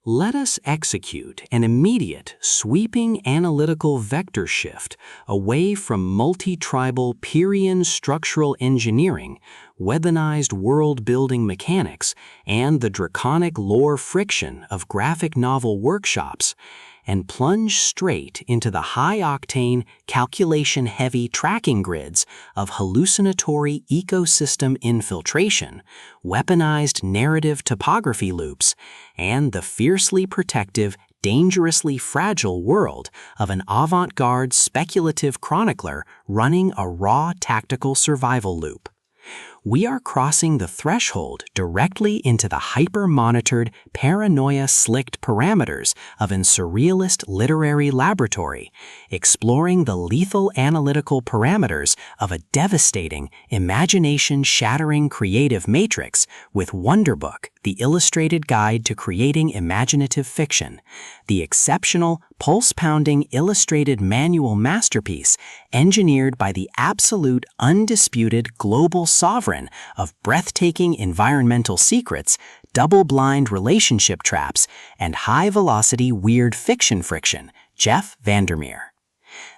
Let us execute an immediate, sweeping analytical vector shift away from multi-tribal Pyrrhian structural engineering, weaponized world-building mechanics, and the draconic lore friction of graphic novel workshops, and plunge straight into the high-octane, calculation-heavy tracking grids of hallucinatory ecosystem infiltration, weaponized narrative topography loops, and the fiercely protective, dangerously fragile world of an avant-garde speculative chronicler running a raw tactical survival loop. We are crossing the threshold directly into the hyper-monitored, paranoia-slicked parameters of an surrealist literary laboratory, exploring the lethal analytical parameters of a devastating, imagination-shattering creative matrix with Wonderbook, the illustrated guide to creating imaginative fiction, the exceptional, pulse-pounding illustrated manual masterpiece engineered by the absolute, undisputed global sovereign of breathtaking environmental secrets, double-blind relationship traps, and high-velocity weird fiction friction, Jeff VanderMeer.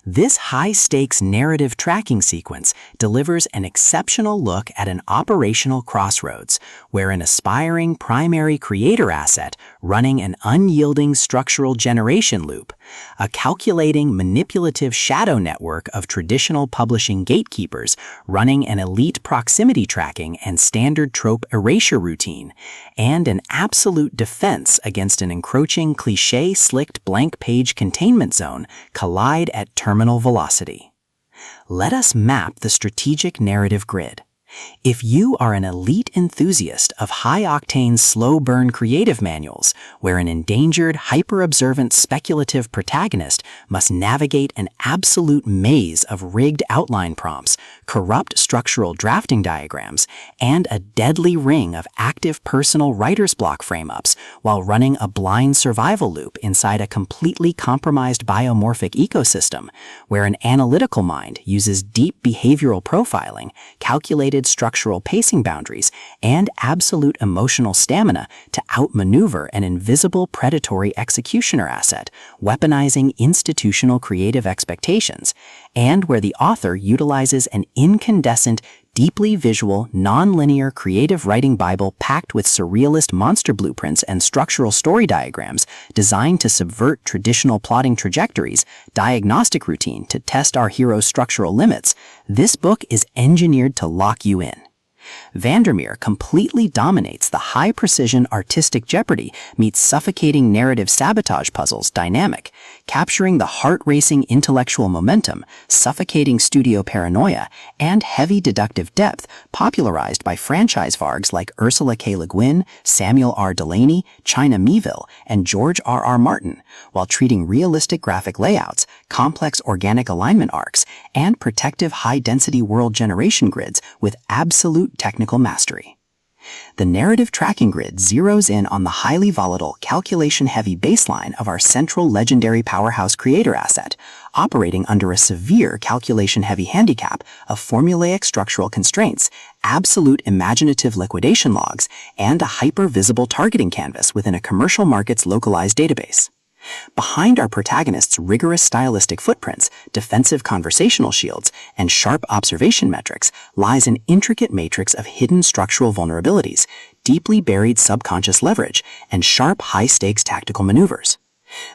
This high-stakes narrative tracking sequence delivers an exceptional look at an operational crossroads where an aspiring primary creator asset running an unyielding structural generation loop, a calculating manipulative shadow network of traditional publishing gatekeepers running an elite proximity tracking and standard trope erasure routine, and an absolute defense against an encroaching cliché-slicked blank page containment zone collide at terminal velocity. Let us map the strategic narrative grid. If you are an elite enthusiast of high-octane, slow-burn creative manuals, where an endangered, hyper-observant speculative protagonist must navigate an absolute maze of rigged outline prompts, corrupt structural drafting diagrams, and a deadly ring of active personal writer's block frame-ups while running a blind survival loop inside a completely compromised biomorphic ecosystem, where an analytical mind uses deep behavioral profiling, calculated structural pacing boundaries, and absolute emotional stamina to outmaneuver an invisible predatory executioner asset, weaponizing institutional creative expectations, and where the author utilizes an incandescent, deeply visual, non-linear creative writing Bible packed with surrealist monster blueprints and structural story diagrams designed to subvert traditional plotting trajectories, diagnostic routine to test our hero's structural limits, this book is engineered to lock you in. VanderMeer completely dominates the high-precision artistic jeopardy meets suffocating narrative sabotage puzzles dynamic, capturing the heart-racing intellectual momentum, suffocating studio paranoia, and heavy deductive depth popularized by franchise vargs like Ursula K. Le Guin, Samuel R. Delany, China Miéville, and George R. R. Martin, while treating realistic graphic layouts, complex organic alignment arcs, and protective high-density world generation grids with absolute technical mastery. The narrative tracking grid zeroes in on the highly volatile, calculation-heavy baseline of our central legendary powerhouse creator asset, operating under a severe calculation-heavy handicap of formulaic structural constraints, absolute imaginative liquidation logs, and a hyper-visible targeting canvas within a commercial market's localized database. Behind our protagonist's rigorous stylistic footprints, defensive conversational shields, and sharp observation metrics lies an intricate matrix of hidden structural vulnerabilities, deeply buried subconscious leverage, and sharp high-stakes tactical maneuvers.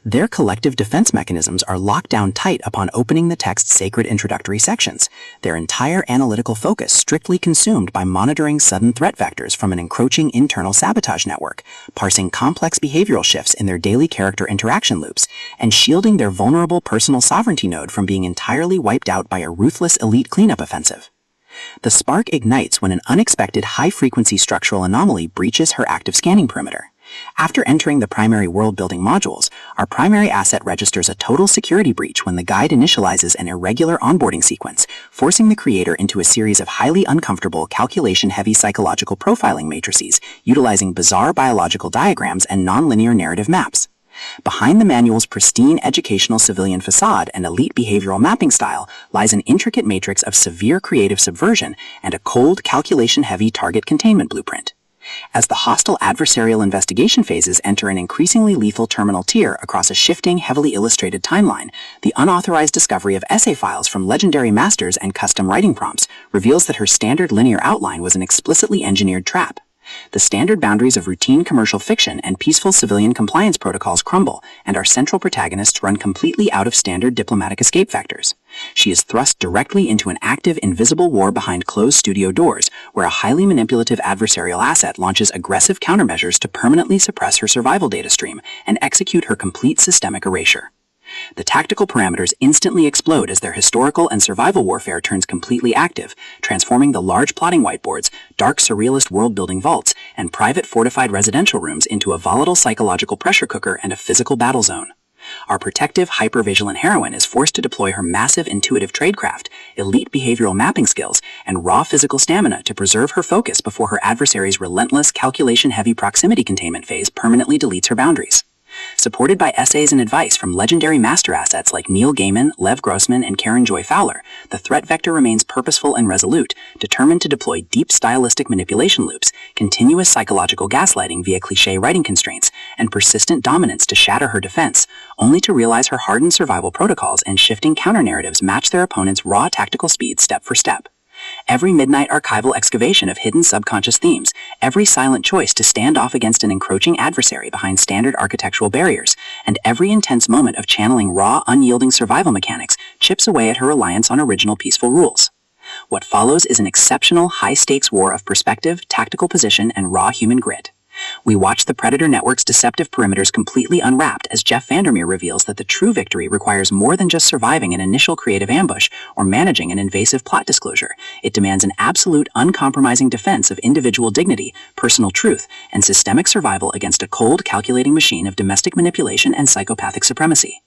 Their collective defense mechanisms are locked down tight upon opening the text's sacred introductory sections, their entire analytical focus strictly consumed by monitoring sudden threat vectors from an encroaching internal sabotage network, parsing complex behavioral shifts in their daily character interaction loops, and shielding their vulnerable personal sovereignty node from being entirely wiped out by a ruthless elite cleanup offensive. The spark ignites when an unexpected high-frequency structural anomaly breaches her active scanning perimeter. After entering the primary world-building modules, our primary asset registers a total security breach when the guide initializes an irregular onboarding sequence, forcing the creator into a series of highly uncomfortable, calculation-heavy psychological profiling matrices utilizing bizarre biological diagrams and nonlinear narrative maps. Behind the manual's pristine educational civilian facade and elite behavioral mapping style lies an intricate matrix of severe creative subversion and a cold, calculation-heavy target containment blueprint. As the hostile adversarial investigation phases enter an increasingly lethal terminal tier across a shifting, heavily illustrated timeline, the unauthorized discovery of essay files from legendary masters and custom writing prompts reveals that her standard linear outline was an explicitly engineered trap. The standard boundaries of routine commercial fiction and peaceful civilian compliance protocols crumble, and our central protagonists run completely out of standard diplomatic escape vectors. She is thrust directly into an active, invisible war behind closed studio doors, where a highly manipulative adversarial asset launches aggressive countermeasures to permanently suppress her survival data stream and execute her complete systemic erasure. The tactical parameters instantly explode as their historical and survival warfare turns completely active, transforming the large plotting whiteboards, dark surrealist world-building vaults, and private fortified residential rooms into a volatile psychological pressure cooker and a physical battle zone. Our protective, hyper-vigilant heroine is forced to deploy her massive intuitive tradecraft, elite behavioral mapping skills, and raw physical stamina to preserve her focus before her adversary's relentless, calculation-heavy proximity containment phase permanently deletes her boundaries. Supported by essays and advice from legendary master assets like Neil Gaiman, Lev Grossman, and Karen Joy Fowler, the threat vector remains purposeful and resolute, determined to deploy deep stylistic manipulation loops, continuous psychological gaslighting via cliché writing constraints, and persistent dominance to shatter her defense, only to realize her hardened survival protocols and shifting counter-narratives match their opponent's raw tactical speed step for step. Every midnight archival excavation of hidden subconscious themes, every silent choice to stand off against an encroaching adversary behind standard architectural barriers, and every intense moment of channeling raw, unyielding survival mechanics chips away at her reliance on original peaceful rules. What follows is an exceptional, high-stakes war of perspective, tactical position, and raw human grit. We watch the Predator Network's deceptive perimeters completely unwrapped as Jeff VanderMeer reveals that the true victory requires more than just surviving an initial creative ambush or managing an invasive plot disclosure. It demands an absolute, uncompromising defense of individual dignity, personal truth, and systemic survival against a cold, calculating machine of domestic manipulation and psychopathic supremacy.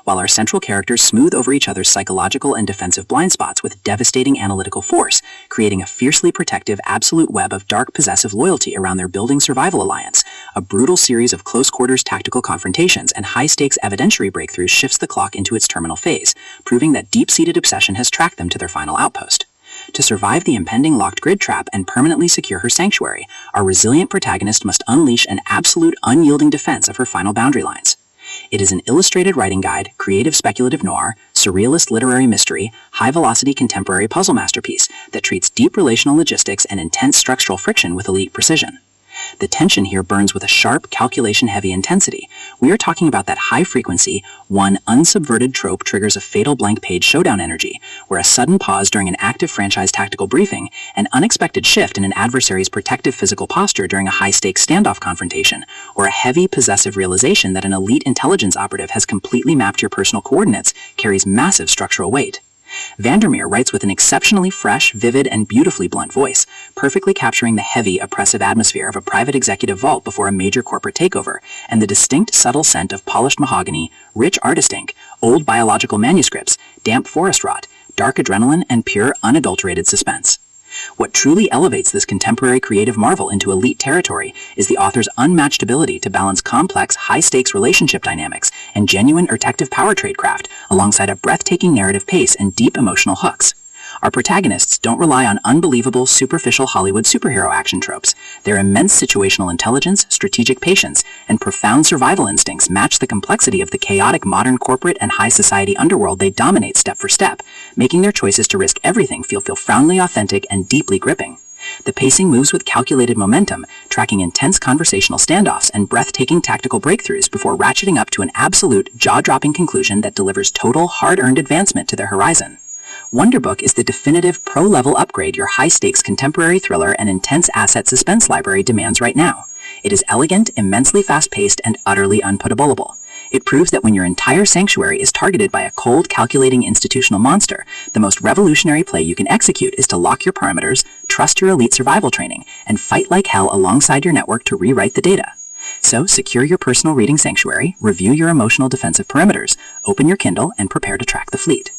While our central characters smooth over each other's psychological and defensive blind spots with devastating analytical force, creating a fiercely protective, absolute web of dark possessive loyalty around their building survival alliance, a brutal series of close-quarters tactical confrontations and high-stakes evidentiary breakthroughs shifts the clock into its terminal phase, proving that deep-seated obsession has tracked them to their final outpost. To survive the impending locked grid trap and permanently secure her sanctuary, our resilient protagonist must unleash an absolute, unyielding defense of her final boundary lines. It is an illustrated writing guide, creative speculative noir, surrealist literary mystery, high-velocity contemporary puzzle masterpiece that treats deep relational logistics and intense structural friction with elite precision. The tension here burns with a sharp, calculation-heavy intensity. We are talking about that high-frequency, one unsubverted trope triggers a fatal blank-page showdown energy, where a sudden pause during an active franchise tactical briefing, an unexpected shift in an adversary's protective physical posture during a high-stakes standoff confrontation, or a heavy, possessive realization that an elite intelligence operative has completely mapped your personal coordinates carries massive structural weight. VanderMeer writes with an exceptionally fresh, vivid, and beautifully blunt voice, perfectly capturing the heavy, oppressive atmosphere of a private executive vault before a major corporate takeover, and the distinct, subtle scent of polished mahogany, rich artist ink, old biological manuscripts, damp forest rot, dark adrenaline, and pure, unadulterated suspense. What truly elevates this contemporary creative marvel into elite territory is the author's unmatched ability to balance complex, high-stakes relationship dynamics and genuine detective power tradecraft alongside a breathtaking narrative pace and deep emotional hooks. Our protagonists don't rely on unbelievable, superficial Hollywood superhero action tropes. Their immense situational intelligence, strategic patience, and profound survival instincts match the complexity of the chaotic modern corporate and high society underworld they dominate step for step, making their choices to risk everything feel profoundly authentic and deeply gripping. The pacing moves with calculated momentum, tracking intense conversational standoffs and breathtaking tactical breakthroughs before ratcheting up to an absolute, jaw-dropping conclusion that delivers total, hard-earned advancement to their horizon. Wonderbook is the definitive pro-level upgrade your high-stakes contemporary thriller and intense asset suspense library demands right now. It is elegant, immensely fast-paced, and utterly unputtableable. It proves that when your entire sanctuary is targeted by a cold, calculating institutional monster, the most revolutionary play you can execute is to lock your parameters, trust your elite survival training, and fight like hell alongside your network to rewrite the data. So, secure your personal reading sanctuary, review your emotional defensive perimeters, open your Kindle, and prepare to track the fleet.